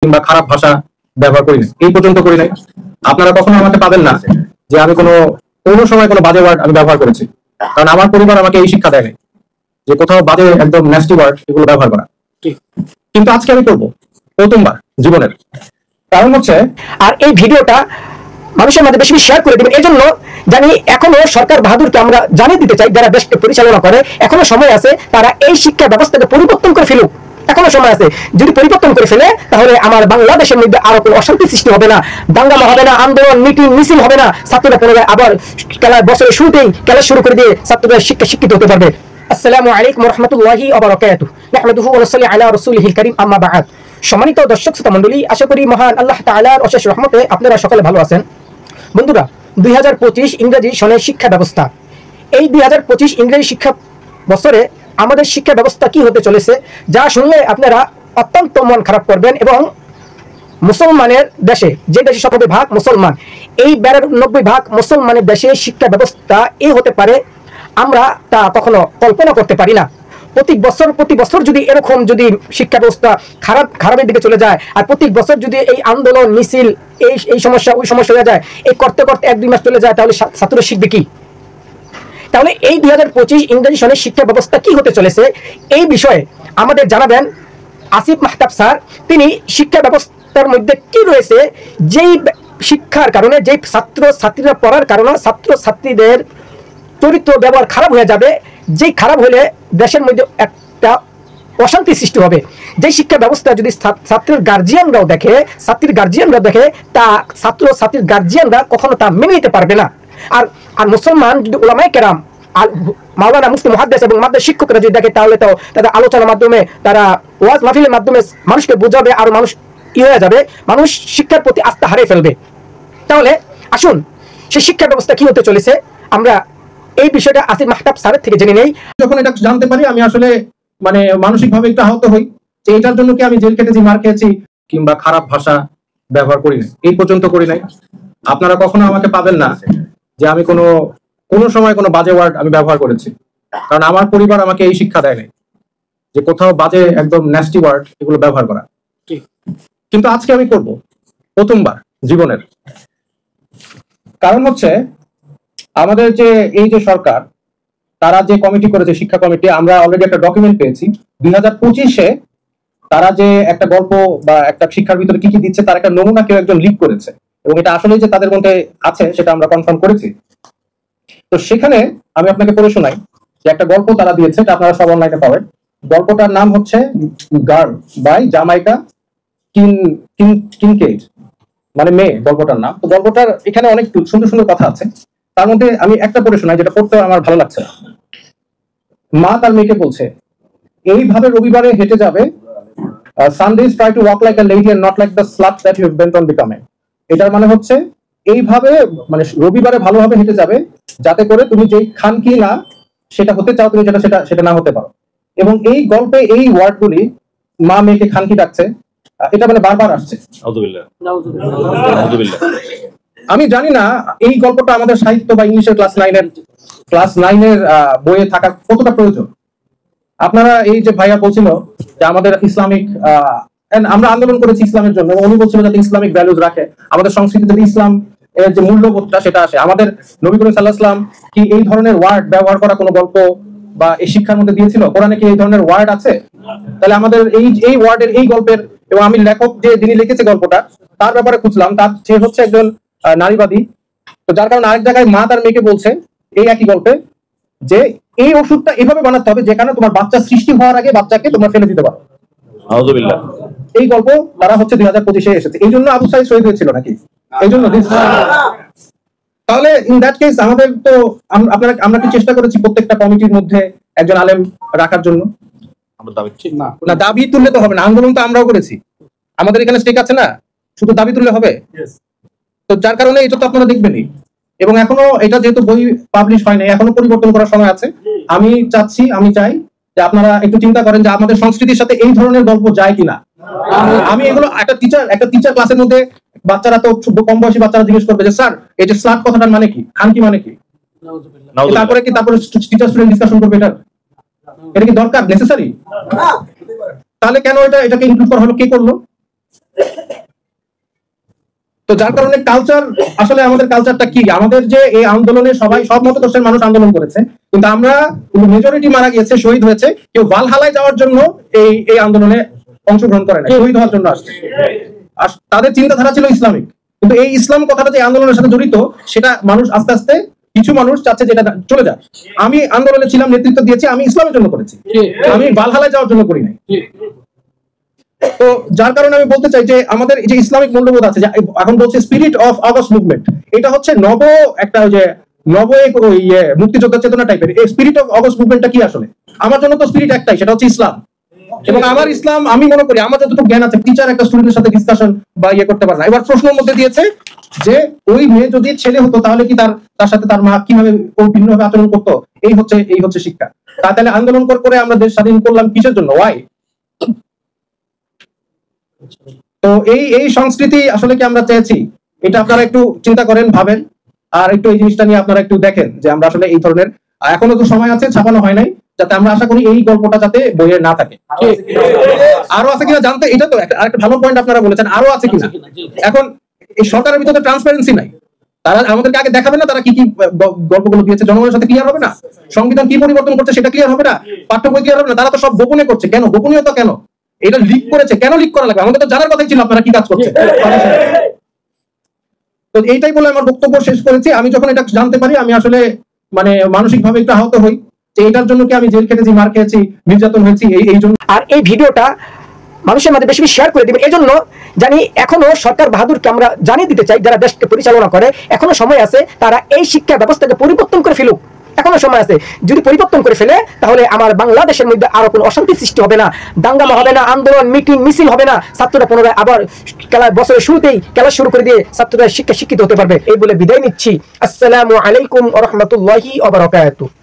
কিংবা খারাপ ভাষা ব্যবহার করি না, এই পর্যন্ত করি নাই। আপনারা কখনো আমাকে পাবেন না যে আমি কোনো সময় কোনো বাজে ওয়ার্ড আমি ব্যবহার করেছি, কারণ আমার পরিবার আমাকে এই শিক্ষা দেয়নি যে কোথাও বাজে একদম ন্যাস্টি ওয়ার্ড এগুলো ব্যবহার করা। কিন্তু আজকে আমি করবো প্রথমবার জীবনের। কারণ হচ্ছে, আর এই ভিডিওটা মানুষের মধ্যে বেশি শেয়ার করে দিবেন। এই জন্য জানি এখনো সরকার বাহাদুরকে আমরা জানিয়ে দিতে চাই, যারা দেশকে পরিচালনা করে, এখনো সময় আছে, তারা এই শিক্ষা ব্যবস্থাকে পরিবর্তন করে ফেলুক। এখনো সময় আছে। যদি পরিবর্তন করে ফেলে তাহলে আমার বাংলাদেশের মধ্যে আরো কোনো অশান্তি সৃষ্টি হবে না, দাঙ্গামা হবে না, আন্দোলন মিটিং মিছিল হবে না। ছাত্ররা পুনরায় আবার খেলার বছরের শুরুতেই খেলা শুরু করে দিয়ে ছাত্ররা শিক্ষিত হতে পারবে। আসসালামু আলাইকুম ওয়া রাহমাতুল্লাহি ওয়া বারাকাতুহু। নাহমাদুহু ওয়া নুসাল্লি আলা রাসূলিহিল কারীম, আম্মা বা'দ। সম্মানিত দর্শক শ্রোতা মণ্ডলী, আশা করি মহান আল্লাহ তাআলার অশেষ রহমতে আপনারা সকলে ভালো আছেন। বন্ধুরা, 2025 ইংরেজি সনের শিক্ষা ব্যবস্থা, এই 2025 ইংরেজি শিক্ষা বছরে আমাদের শিক্ষা ব্যবস্থা কি হতে চলেছে, যা শুনলে আপনারা অত্যন্ত মন খারাপ করবেন। এবং মুসলমানের দেশে, যে দেশে 90% মুসলমান, এই 92% মুসলমানের দেশে শিক্ষা ব্যবস্থা এই হতে পারে, আমরা তা কখনো কল্পনা করতে পারি না। প্রতি বছর যদি এরকম যদি শিক্ষা ব্যবস্থা খারাপের দিকে চলে যায়, আর প্রতি বছর যদি এই আন্দোলন মিছিল এই সমস্যা ওই সমস্যা হয়ে যায়, এই করতে করতে 1-2 মাস চলে যায়, তাহলে ছাত্ররা শিখবে কি? তাহলে এই 2025 ইংরেজি সনের শিক্ষা ব্যবস্থা কি হতে চলেছে, এই বিষয়ে আমাদের জানাবেন আসিফ মাহতাব স্যার। তিনি শিক্ষা ব্যবস্থার মধ্যে কি রয়েছে, যেই শিক্ষার কারণে, যেই ছাত্রীরা পড়ার কারণে ছাত্রছাত্রীদের চরিত্র ব্যবহার খারাপ হয়ে যাবে, যেই খারাপ হলে দেশের মধ্যে একটা অশান্তি সৃষ্টি হবে। যে শিক্ষা ব্যবস্থা যদি ছাত্রের গার্জিয়ানরাও দেখে, তা ছাত্রীর গার্জিয়ানরা কখনো তা মেনে নিতে পারবে না। আর মুসলমান যদি উলামায়ে কেরাম, মাওলানা মুফতি মুহাদ্দিস এবং মাদ্রাসা শিক্ষকরা যদি দেখে, তাহলে তো তাদের আলোচনার মাধ্যমে, তারা ওয়াজ মাহফিলের মাধ্যমে মানুষকে বোঝাবে, আর মানুষ হয়ে যাবে, মানুষ শিক্ষার প্রতি আস্থা হারিয়ে ফেলবে। তাহলে আসুন সেই শিক্ষা ব্যবস্থা কি হতে চলেছে, আমরা এই বিষয়টা আসিফ মাহতাব স্যারের থেকে জেনে নেই। যখন এটা জানতে পারি, আমি আসলে মানসিকভাবে একটু আহত হই যে এটার জন্য কি আমি জেল খেটেছি, মার খেয়েছি, কিংবা খারাপ ভাষা ব্যবহার করি না, এই পর্যন্ত করি নাই। আপনারা কখনো আমাকে পাবেন না যে আমি কোনো সময় কোনো বাজে ওয়ার্ড আমি ব্যবহার করেছি, কারণ আমার পরিবার আমাকে এই শিক্ষা দেয় নাই যে কোথাও বাজে একদম ন্যাস্টি ওয়ার্ড এগুলো ব্যবহার করা। কিন্তু আজকে আমি করব প্রথমবার জীবনের। কারণ হচ্ছে, আমাদের এই যে সরকার, তারা যে কমিটি করেছে, শিক্ষা কমিটি, আমরা অলরেডি একটা ডকুমেন্ট পেয়েছি। 2025-এ তারা যে একটা গল্প বা একটা শিক্ষার ভিতরে কি কি দিচ্ছে, তার একটা নমুনা কেউ একজন লিক করেছে, এবং এটা আসলে যে তাদের মধ্যে আছে সেটা আমরা কনফার্ম করেছি। তো সেখানে আমি আপনাকে পড়ে শোনাই যে একটা গল্প তারা দিয়েছে, এটা আপনারা সব অনলাইনে পাবেন। গল্পটার নাম হচ্ছে গার্ল বাই জামাইকা কিনকেড, মানে মেয়ে গল্পটার নাম। তো গল্পটার এখানে অনেক সুন্দর সুন্দর কথা আছে, তার মধ্যে আমি একটা পড়ে শোনাই, যেটা পড়তে আমার ভালো লাগছে। মা তার মেয়েকে বলছে, এইভাবে রবিবারে হেঁটে যাবে, Sundays try to walk like a lady and not like the slut that you have bent on becoming. এটার মানে হচ্ছে, এইভাবে রবিবারে ভালোভাবে হেঁটে যাবে, যাতে করে তুমি যেই খানকি না সেটা হতে চাও, তুমি সেটা না হতে পারো। এবং এই গল্পে এই ওয়ার্ডগুলি, মা মেয়েকে খানকি ডাকছে, এটা বারবার আসছে। আমি জানি না এই গল্পটা আমাদের সাহিত্য বা ইংলিশের ক্লাস 9-এর বইয়ে থাকা কতটা প্রয়োজন। আপনারা এই যে ভাইয়া বলছিল যে আমাদের ইসলামিক, আমরা আন্দোলন করেছি ইসলামের জন্য, উনি বলছিল যাতে ইসলামিক ভ্যালুজ রাখে, আমাদের সংস্কৃতিতে ইসলাম এর যে মূল্যবোধটা সেটা আসে। আমাদের নবী করিম সাল্লাল্লাহু আলাইহি ওয়াসাল্লাম কি এই ধরনের ওয়ার্ড ব্যবহার করা কোনো গল্প বা এই শিক্ষার মধ্যে দিয়েছিল? কোরআনে কি এই ধরনের ওয়ার্ড আছে? তাহলে আমাদের এই ওয়ার্ডের, এই গল্পের, এবং আমি লেখক যিনি লিখেছে গল্পটা, তার ব্যাপারে খুঁজলাম, তার সে হচ্ছে একজন নারীবাদী। তো যার কারণে আরেক জায়গায় মা তার মেয়েকে বলছে এই একই গল্পে যে এই ওষুধটা এভাবে বানাতে হবে যেখানে তোমার বাচ্চা সৃষ্টি হওয়ার আগে বাচ্চাকে তোমরা ফেলে দিতে পারো। আউযুবিল্লাহ। এই গল্প তারা হচ্ছে 2025-এ এসেছে। এই জন্য আবু সাঈদ শহীদ হয়েছিল নাকি? এই জন্য। তাহলে ইন দ্যাট কেস আমাদের তো আমরা কি চেষ্টা করেছি প্রত্যেকটা কমিটির মধ্যে একজন আলেম রাখার জন্য? না, দাবি তুললে তো হবে না, আন্দোলন তো আমরাও করেছি, আমাদের এখানে স্টেক আছে না, শুধু দাবি তুললে হবে? তো যার কারণে এটা তো আপনারা দেখবেনই। এবং এখনো এটা যেহেতু বই পাবলিশ হয় নাই, এখনো পরিবর্তন করার সময় আছে। আমি চাই যে আপনারা একটু চিন্তা করেন যে আমাদের সংস্কৃতির সাথে এই ধরনের গল্প যায় কিনা। আমি এগুলো একটা টিচার ক্লাসের মধ্যে, বাচ্চারা তো কম বয়সী বাচ্চারা জিজ্ঞেস করবে যে স্যার এই যে স্লাট কথাটার মানে কি, খানকি মানে কি? তারপরে টিচার স্টুডেন্ট ডিসকাশন করবে, এটা কি দরকার, নেসেসারি? তাহলে কেন এটাকে ইনক্লুড করা হলো, কে করলো? তো যার কারণে কালচার, আসলে আমাদের কালচারটা কি, আমাদের যে এই আন্দোলনে সব মতদর্শের মানুষ আন্দোলন করেছে, কিন্তু আমরা মেজরিটি মারা গিয়েছে, শহীদ হয়েছে, কেউ ভালহালায় যাওয়ার জন্য এই আন্দোলনে অংশগ্রহণ করে না, শহীদ হওয়ার জন্য আসছে। আর তাদের চিন্তাধারা ছিল ইসলামিক, কিন্তু এই ইসলাম কথাটা যে আন্দোলনের সাথে জড়িত, সেটা মানুষ আস্তে আস্তে কিছু মানুষ চাচ্ছে যেটা চলে যায়। আমি আন্দোলনে ছিলাম, নেতৃত্ব দিয়েছি, আমি ইসলামের জন্য করেছি, আমি ভালহালায় যাওয়ার জন্য করি নাই। তো যার কারণে আমি বলতে চাই যে আমাদের যে ইসলামিক মূল্যবোধ আছে, এখন বলছে স্পিরিট অফ আগস্ট মুভমেন্ট, এটা হচ্ছে একটা ওই যে মুক্তিযোদ্ধা চেতনা টাইপের। এই স্পিরিট অফ আগস্ট মুভমেন্টটা কি আসলে? আমার জন্য তো স্পিরিট একটাই, সেটা হচ্ছে ইসলাম। এবং আমার ইসলাম, আমি মনে করি আমার যতটুকু জ্ঞান আছে, টিচার একটা স্টুডেন্টের সাথে ডিসকাশন বা করতে পারে না। এবার প্রশ্নের মধ্যে দিয়েছে যে ওই মেয়ে যদি ছেলে হতো তাহলে কি তার সাথে তার মা কিভাবে ভিন্নভাবে আচরণ করতো, এই হচ্ছে শিক্ষা। তাহলে আন্দোলন করে আমরা দেশ স্বাধীন করলাম কিসের জন্য? ওয়াই? তো এই সংস্কৃতি আসলে কি আমরা চেয়েছি? এটা আপনারা একটু চিন্তা করেন, ভাবেন, আর একটু এই জিনিসটা নিয়ে আপনারা একটু দেখেন যে আমরা আসলে এই ধরনের, এখনো তো সময় আছে, ছাপানো হয় নাই, যাতে আমরা আশা করি এই গল্পটা যাতে বইয়ে না থাকে। আরো আছে কিনা জানতে, এটা তো আরেকটা ভালো পয়েন্ট আপনারা বলেছেন, আরো আছে কিনা। এখন এই সরকারের ভিতরে ট্রান্সপারেন্সি নাই, তারা আমাদেরকে আগে দেখাবে না তারা কি কি গল্পগুলো দিয়েছে, জনগণের সাথে ক্লিয়ার হবে না, সংবিধান কি পরিবর্তন করছে সেটা ক্লিয়ার হবে না, পাঠ্য বই ক্লিয়ার হবে না, তারা তো সব গোপনে করছে। কেন গোপনীয়তা? কেন এটা লিক করেছে? কেন লিক করা লাগবে? আমাদের তো জানার কথাই ছিল আপনারা কি কাজ করছে। তো এইটাই বলে আমার বক্তব্য শেষ করেছি। আমি যখন এটা জানতে পারি, আমি আসলে মানসিক ভাবে একটু আহত হই যে এটার জন্য কি আমি জেল খেটেছি, মার খেয়েছি, নির্যাতন হয়েছি এই জন্য। আর এই ভিডিওটা মানুষের মাঝে বেশি শেয়ার করে দিবেন, এজন্য জানি এখনো সরকার বাহাদুরকে আমরা জানিয়ে দিতে চাই, যারা দেশকে পরিচালনা করে, এখনো সময় আছে, তারা এই শিক্ষা ব্যবস্থাকে পরিবর্তন করে ফেলুক। এখনো সময় আছে, যদি পরিবর্তন করে ফেলে তাহলে আমার বাংলাদেশের মধ্যে আরো কোনো অশান্তি সৃষ্টি হবে না, দাঙ্গামা হবে না, আন্দোলন মিটিং মিছিল হবে না, ছাত্ররা পুনরায় আবার বছরের শুরুতেই ক্লাস শুরু করে দিয়ে ছাত্ররা শিক্ষিত হতে পারবে। এই বলে বিদায় নিচ্ছি। আসসালামু আলাইকুম ওয়া রাহমাতুল্লাহি ওয়া বারাকাতুহু।